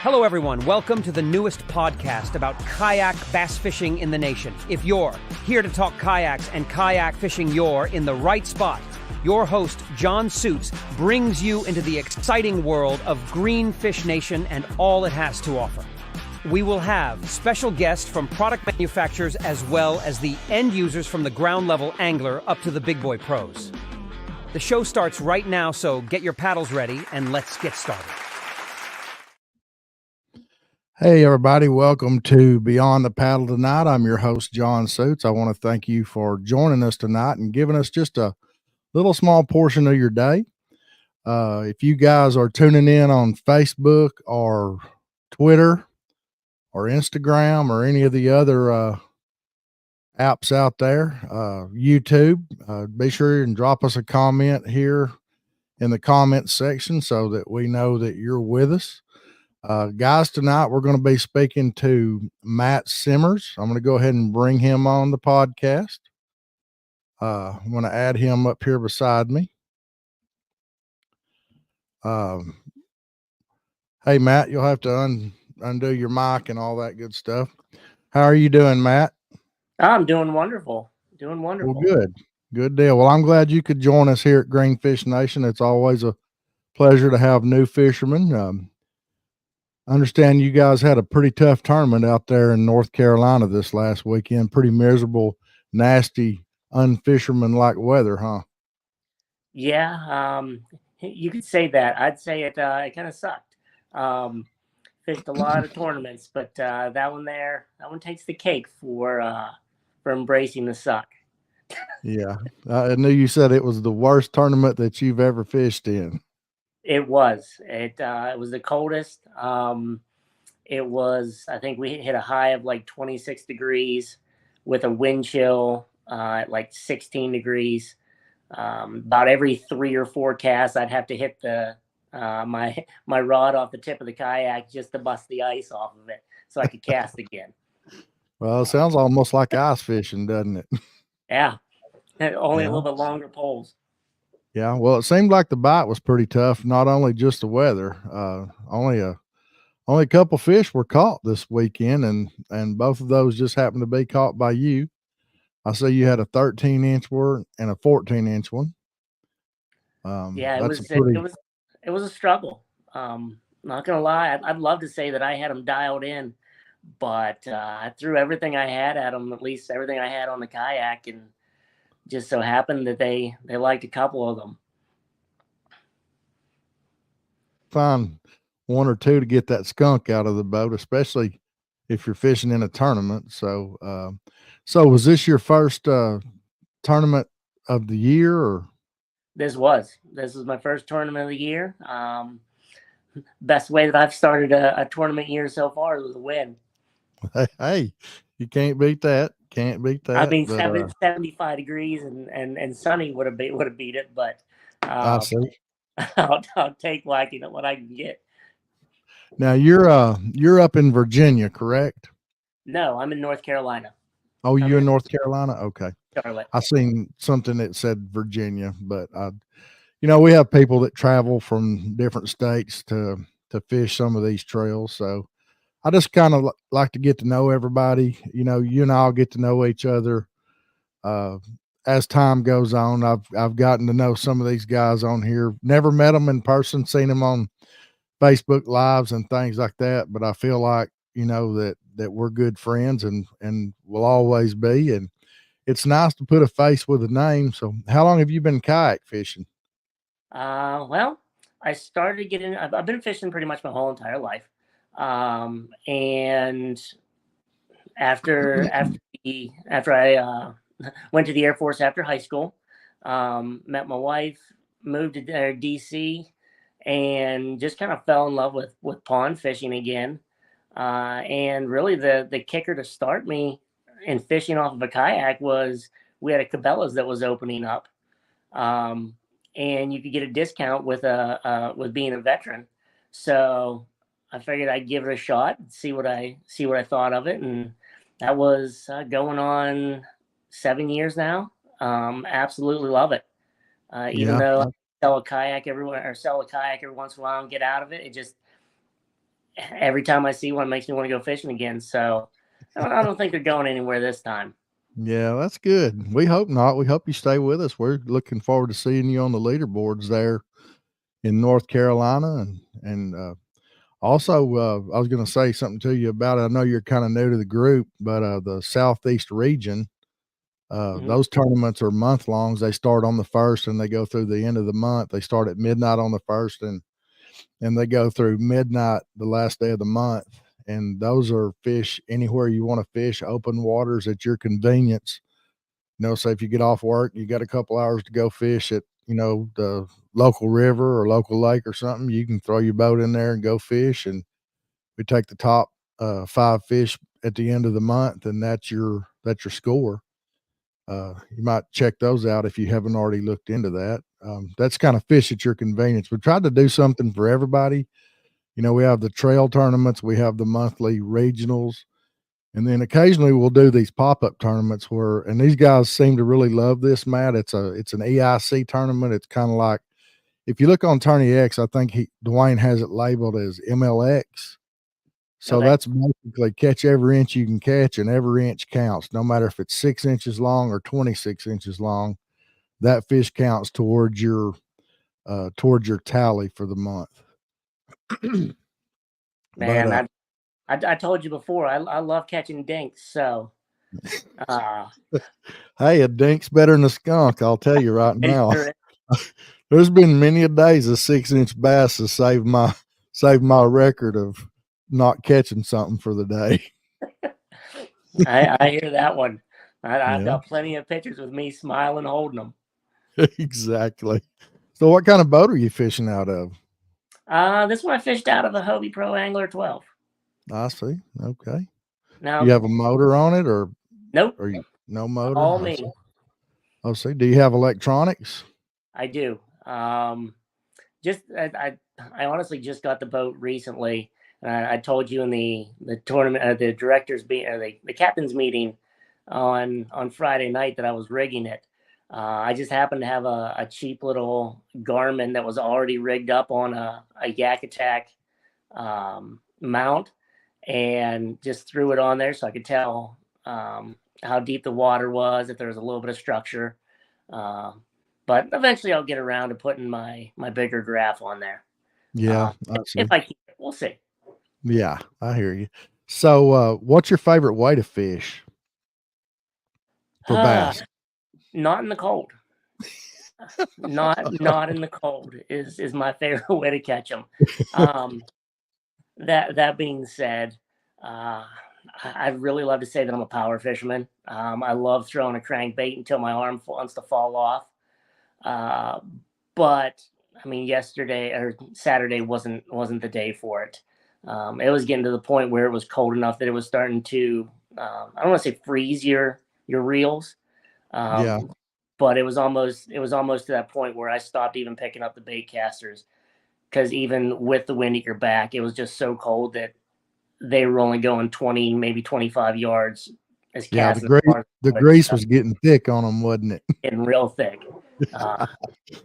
Hello, everyone. Welcome to the newest podcast about kayak bass fishing in the nation. If you're here to talk kayaks and kayak fishing, you're in the right spot. Your host, John Suits, brings you into the exciting world of Greenfish Nation and all it has to offer. We will have special guests from product manufacturers as well as the end users from the ground level angler up to the big boy pros. The show starts right now, so get your paddles ready and let's get started. Hey, everybody. Welcome to Beyond the Paddle tonight. I'm your host, John Suits. I want to thank you for joining us tonight and giving us just a little small portion of your day. If you guys are tuning in on Facebook or Twitter or Instagram or any of the other apps out there, YouTube, be sure and drop us a comment here in the comments section so that we know that you're with us. Guys, tonight we're going to be speaking to Matt Simmers. I'm going to go ahead and bring him on the podcast. I'm going to add him up here beside me. Hey, Matt, you'll have to undo your mic and all that good stuff. How are you doing, Matt? I'm doing wonderful. Well, good deal. Well, I'm glad you could join us here at Greenfish Nation. It's always a pleasure to have new fishermen. I understand you guys had a pretty tough tournament out there in North Carolina this last weekend. Pretty miserable, nasty, unfisherman-like weather, huh? Yeah, you could say that. I'd say it kind of sucked. Fished a lot of tournaments, but that one takes the cake for embracing the suck. Yeah, I knew you said it was the worst tournament that you've ever fished in. It was. It was the coldest. It was, I think we hit a high of like 26 degrees with a wind chill at like 16 degrees. About every 3 or 4 casts, I'd have to hit my rod off the tip of the kayak just to bust the ice off of it so I could cast again. Well, it sounds almost like ice fishing, doesn't it? Yeah, only a little bit longer poles. Yeah, well, it seemed like the bite was pretty tough. Not only just the weather, only a couple fish were caught this weekend, and both of those just happened to be caught by you. I see you had a 13-inch one and a 14-inch one. Yeah, it was a struggle. Not gonna lie, I'd love to say that I had them dialed in, but I threw everything I had at them, at least everything I had on the kayak, and just so happened that they liked a couple of them. Find one or two to get that skunk out of the boat, especially if you're fishing in a tournament. So, so was this your first tournament of the year, or? This was my first tournament of the year. Best way that I've started a tournament year so far was a win. Hey, you can't beat that. Can't beat that. I mean, 75 degrees and sunny would have beat it, but I see. I'll take what I can get. Now you're up in Virginia, correct? No, I'm in North Carolina. Oh, you're in North Carolina? Okay. Charlotte. I seen something that said Virginia, but we have people that travel from different states to fish some of these trails. So I just kind of like to get to know everybody. You and I'll get to know each other as time goes on. I've gotten to know some of these guys on here. Never met them in person, seen them on Facebook Lives and things like that. But I feel like, that we're good friends and will always be. And it's nice to put a face with a name. So how long have you been kayak fishing? Well, I started getting, I've been fishing pretty much my whole entire life. And after I went to the Air Force after high school, met my wife, moved to DC, and just kind of fell in love with pond fishing again. And really the kicker to start me in fishing off of a kayak was we had a Cabela's that was opening up. And you could get a discount with being a veteran. So I figured I'd give it a shot and see what I thought of it. And that was going on 7 years now. Absolutely love it. Even though I sell a kayak every once in a while and get out of it, every time I see one, it makes me want to go fishing again. So I don't think they're going anywhere this time. Yeah, that's good. We hope not. We hope you stay with us. We're looking forward to seeing you on the leaderboards there in North Carolina, and also, I was going to say something to you about it. I know you're kind of new to the group, but the Southeast region, Mhm. those tournaments are month longs. They start on the first and they go through the end of the month. They start at midnight on the first and they go through midnight the last day of the month. And those are fish anywhere you want to fish, open waters at your convenience. Say if you get off work, you got a couple hours to go fish at, the local river or local lake or something, you can throw your boat in there and go fish. And we take the top 5 fish at the end of the month, and that's your score. You might check those out if you haven't already looked into that. That's kind of fish at your convenience. We tried to do something for everybody. We have the trail tournaments, we have the monthly regionals, and then occasionally we'll do these pop-up tournaments and these guys seem to really love this, Matt. It's an EIC tournament. It's kind of like, if you look on Tourney X, I think Dwayne has it labeled as MLX. So Okay. that's basically catch every inch you can catch, and every inch counts, no matter if it's 6 inches long or 26 inches long. That fish counts towards your tally for the month. But Man, I told you before, I love catching dinks. So uh, hey, a dink's better than a skunk, I'll tell you right it now. sure There's been many a days a 6-inch bass has saved my record of not catching something for the day. I hear that one. I've Yeah, got plenty of pictures with me smiling, holding them. exactly. So what kind of boat are you fishing out of? This one I fished out of a Hobie Pro Angler 12. I see. Okay. Do you Now, have a motor on it, or nope, are you no motor? all I see. me. I see. Do you have electronics? I do. Just I honestly just got the boat recently. I told you in the tournament, the directors the captain's meeting on Friday night that I was rigging it. I just happened to have a cheap little Garmin that was already rigged up on a Yak Attack mount, and just threw it on there so I could tell how deep the water was, if there was a little bit of structure. Um, but eventually I'll get around to putting my bigger graph on there. Yeah, I If see. I can, we'll see. Yeah, I hear you. So, what's your favorite way to fish for Uh, bass? not in the cold. Not in the cold is my favorite way to catch them. Um, that being said, I'd really love to say that I'm a power fisherman. I love throwing a crankbait until my arm wants to fall off. Uh, but I mean, yesterday or Saturday wasn't the day for it. It was getting to the point where it was cold enough that it was starting to I don't want to say freeze your reels, Yeah, um, but it was almost to that point where I stopped even picking up the bait casters, because even with the wind at your back, it was just so cold that they were only going 20, maybe 25 yards as yeah. cast The as grease, far as the I would, grease was getting thick on them, wasn't it? getting real thick. Uh,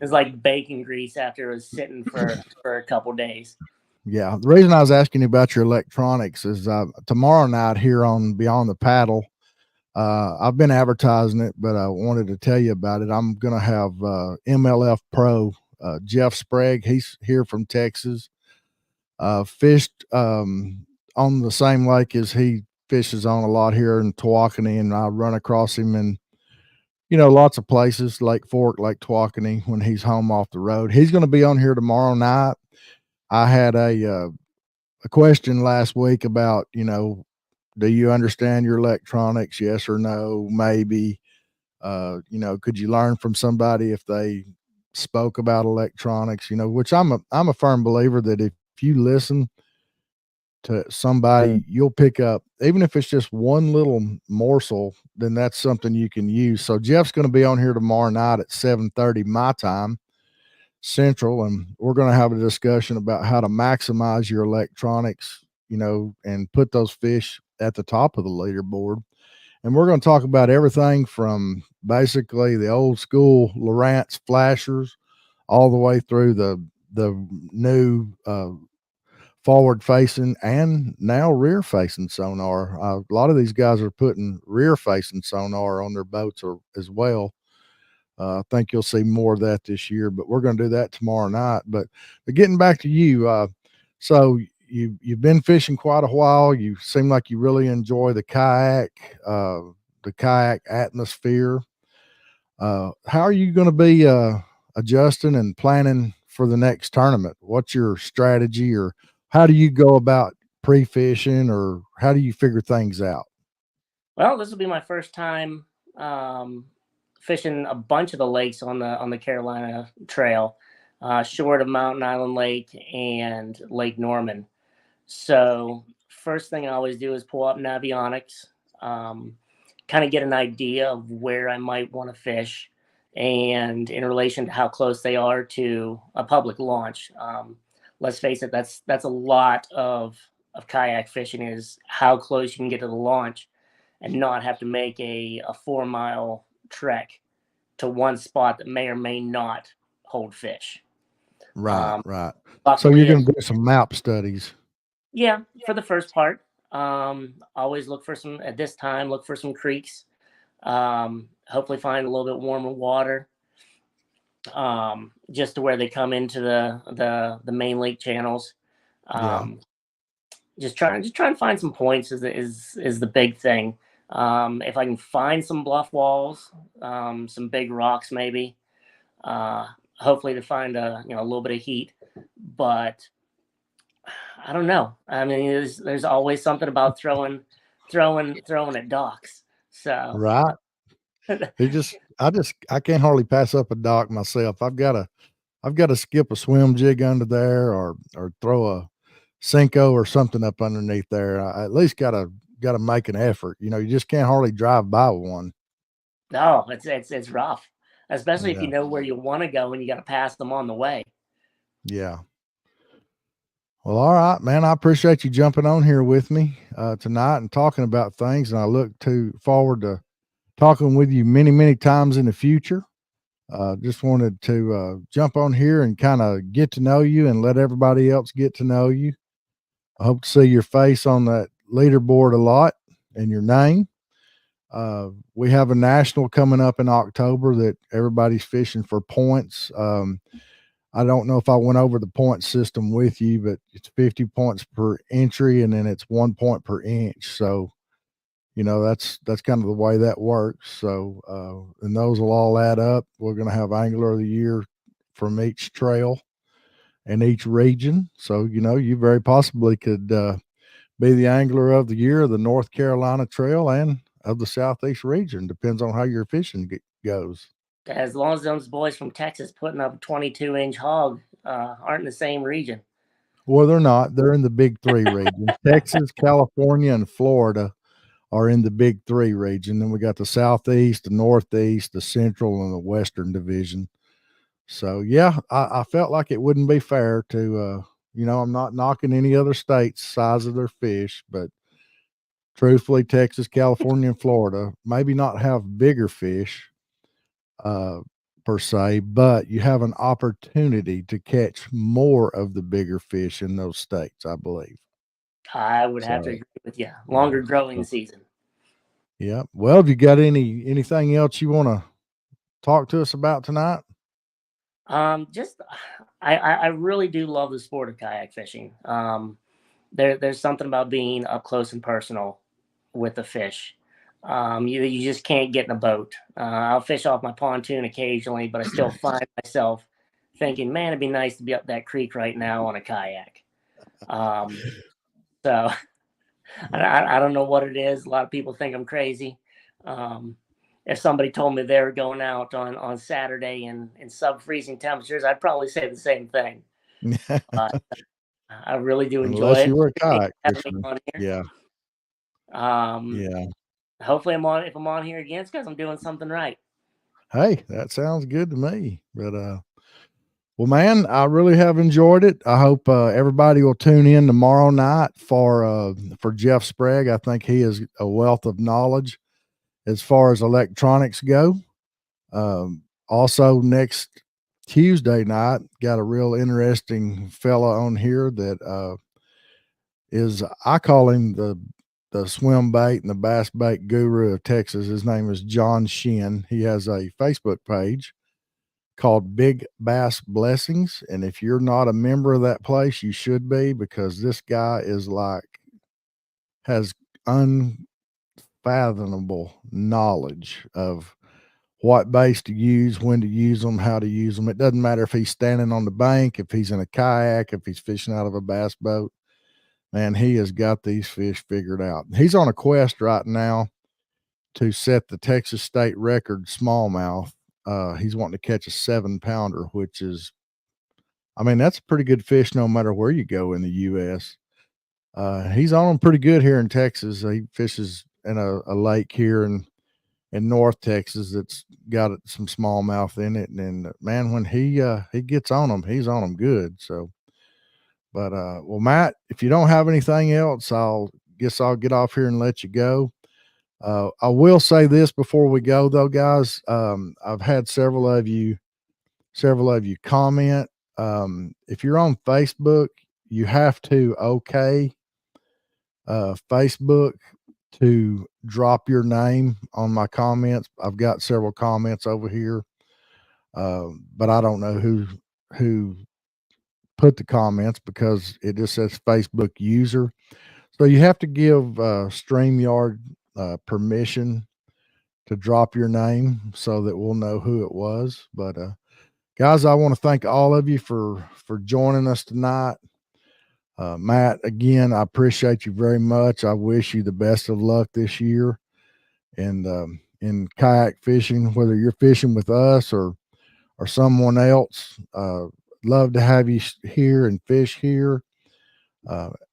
It's like bacon grease after it was sitting for a couple days. Yeah. The reason I was asking you about your electronics is tomorrow night here on Beyond the Paddle. I've been advertising it, but I wanted to tell you about it. I'm going to have MLF Pro Jeff Sprague. He's here from Texas. Fished on the same lake as he fishes on a lot here in Tawakoni, and I run across him in lots of places, Lake Fork, Lake Tawakoni, when he's home off the road. He's going to be on here tomorrow night. I had a question last week about, do you understand your electronics? Yes or no? Maybe. Could you learn from somebody if they spoke about electronics? Which I'm a firm believer that if you listen to somebody, you'll pick up, even if it's just one little morsel, then that's something you can use. So Jeff's going to be on here tomorrow night at 7:30 my time Central, and we're going to have a discussion about how to maximize your electronics, and put those fish at the top of the leaderboard. And we're going to talk about everything from basically the old school Lowrance flashers all the way through the new forward facing and now rear facing sonar. A lot of these guys are putting rear facing sonar on their boats as well. I think you'll see more of that this year, but we're going to do that tomorrow night. But getting back to you, so you've been fishing quite a while. You seem like you really enjoy the kayak atmosphere. How are you going to be adjusting and planning for the next tournament? What's your strategy, or how do you go about pre-fishing, or how do you figure things out? Well, this will be my first time fishing a bunch of the lakes on the Carolina Trail, short of Mountain Island Lake and Lake Norman. So first thing I always do is pull up Navionics, kind of get an idea of where I might want to fish, and in relation to how close they are to a public launch. Let's face it, that's a lot of kayak fishing, is how close you can get to the launch and not have to make a 4-mile trek to one spot that may or may not hold fish. Right, right. So Luckily, you're going to do some map studies. yeah, for the first part. Always look for some, at this time, look for some creeks. Hopefully find a little bit warmer water. Just to where they come into the main lake channels. Yeah. Just try and find some points is the big thing. If I can find some bluff walls, some big rocks maybe, hopefully to find a little bit of heat. But I don't know. I mean, there's always something about throwing at docks. So Right. I can't hardly pass up a dock myself. I've got to skip a swim jig under there, or throw a Cinco or something up underneath there. I at least gotta make an effort. You just can't hardly drive by one. no, it's rough, especially if you Yeah. know where you want to go and you got to pass them on the way. Yeah. Well, all right, man. I appreciate you jumping on here with me tonight and talking about things. And I look forward to talking with you many, many times in the future. Just wanted to jump on here and kind of get to know you and let everybody else get to know you. I hope to see your face on that leaderboard a lot and your name. We have a national coming up in October that everybody's fishing for points. I don't know if I went over the point system with you, but it's 50 points per entry, and then it's 1 point per inch. So, that's kind of the way that works. So, and those will all add up. We're going to have Angler of the Year from each trail and each region. So, you very possibly could be the Angler of the Year of the North Carolina Trail and of the Southeast region. Depends on how your fishing goes. As long as those boys from Texas putting up a 22-inch hog aren't in the same region. Well, they're not. They're in the big three regions. Texas, California, and Florida are in the big three region. Then we got the Southeast, the Northeast, the Central, and the Western division. So, yeah, I felt like it wouldn't be fair to, I'm not knocking any other state's size of their fish, but truthfully, Texas, California, and Florida maybe not have bigger fish per se, but you have an opportunity to catch more of the bigger fish in those states, I believe. I would have to agree with you. Longer growing season. Yeah. Well, have you got anything else you want to talk to us about tonight? Just I really do love the sport of kayak fishing. There's something about being up close and personal with the fish. You just can't get in a boat. I'll fish off my pontoon occasionally, but I still find myself thinking, man, it'd be nice to be up that creek right now on a kayak. So I don't know what it is. A lot of people think I'm crazy. If somebody told me they were going out on Saturday in sub-freezing temperatures, I'd probably say the same thing. I really do enjoy Unless it. you were a kayak Having me fisherman. on here. Yeah. Yeah. Hopefully if I'm on here again, it's because I'm doing something right. Hey, that sounds good to me. But well, man, I really have enjoyed it. I hope everybody will tune in tomorrow night for Jeff Sprague. I think he is a wealth of knowledge as far as electronics go. Also, next Tuesday night, got a real interesting fella on here that is, I call him the swim bait and the bass bait guru of Texas. His name is John Shin. He has a Facebook page called Big Bass Blessings. And if you're not a member of that place, you should be, because this guy is has unfathomable knowledge of what baits to use, when to use them, how to use them. It doesn't matter if he's standing on the bank, if he's in a kayak, if he's fishing out of a bass boat. Man, he has got these fish figured out. He's on a quest right now to set the Texas state record smallmouth. He's wanting to catch a 7-pounder, which is, I mean, that's a pretty good fish no matter where you go in the U.S. He's on them pretty good here in Texas. He fishes in a lake here in North Texas that's got some smallmouth in it. And man, when he gets on them, he's on them good. So, but well, Matt, if you don't have anything else, I'll get off here and let you go. I will say this before we go though, guys. I've had several of you comment. If you're on Facebook, you have to Facebook to drop your name on my comments. I've got several comments over here, but I don't know who put the comments because it just says Facebook user. So you have to give StreamYard permission to drop your name so that we'll know who it was. But guys, I want to thank all of you for joining us tonight. Matt, again, I appreciate you very much. I wish you the best of luck this year. And in kayak fishing, whether you're fishing with us or someone else, love to have you here and fish here.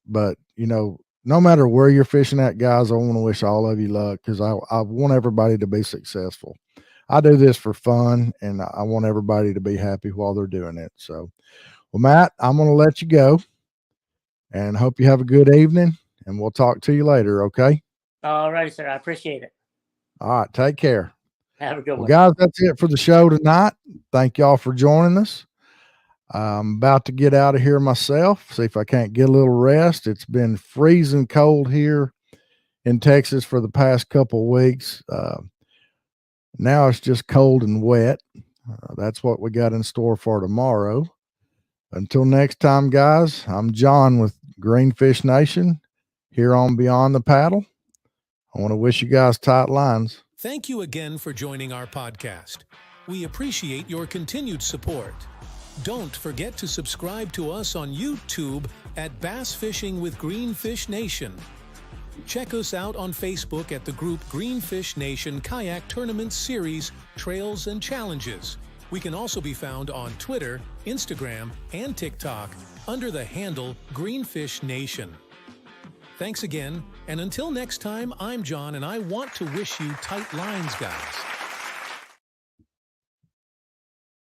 But you know, no matter where you're fishing at, guys, I want to wish all of you luck, because I want everybody to be successful. I do this for fun, and I want everybody to be happy while they're doing it. So, well, Matt, I'm going to let you go, and hope you have a good evening, and we'll talk to you later. Okay. All right, sir. I appreciate it. All right. Take care. Have a good one. Guys, that's it for the show tonight. Thank y'all for joining us. I'm about to get out of here myself, see if I can't get a little rest. It's been freezing cold here in Texas for the past couple of weeks. Now it's just cold and wet. That's what we got in store for tomorrow. Until next time, guys, I'm John with Greenfish Nation here on Beyond the Paddle. I want to wish you guys tight lines. Thank you again for joining our podcast. We appreciate your continued support. Don't forget to subscribe to us on YouTube at Bass Fishing with Greenfish Nation. Check us out on Facebook at the group Greenfish Nation Kayak Tournament Series, Trails and Challenges. We can also be found on Twitter, Instagram, and TikTok under the handle Greenfish Nation. Thanks again, and until next time, I'm John, and I want to wish you tight lines, guys.